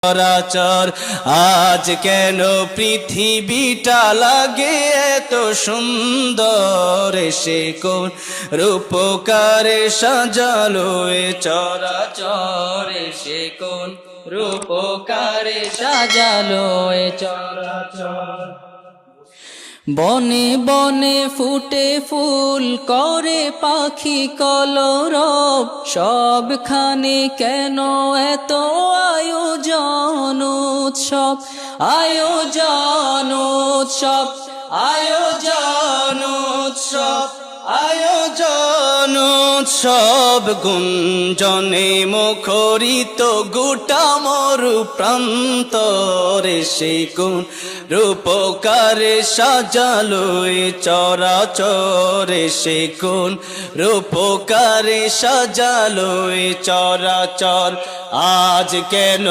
চরাচর আজ কেন পৃথিবীটা লাগে এত সুন্দর, সে কোন রূপকারে সাজালো এ চরাচর, সে কোন রূপকারে সাজালো এ চরাচর। বনে বনে ফুটে ফুল করে পাখি কলরব, সবখানে কেন এত আয়োজন উৎসব, আয়োজন উৎসব, আয়োজন উৎসব, আয়োজন উৎসব। গুঞ্জনে মুখরিত গোটা মরু প্রান্তরে, সে কোন রূপকারে সাজালো এ চরাচরে, সে কোন রূপকারে সাজালো এ চরাচর। আজ কেন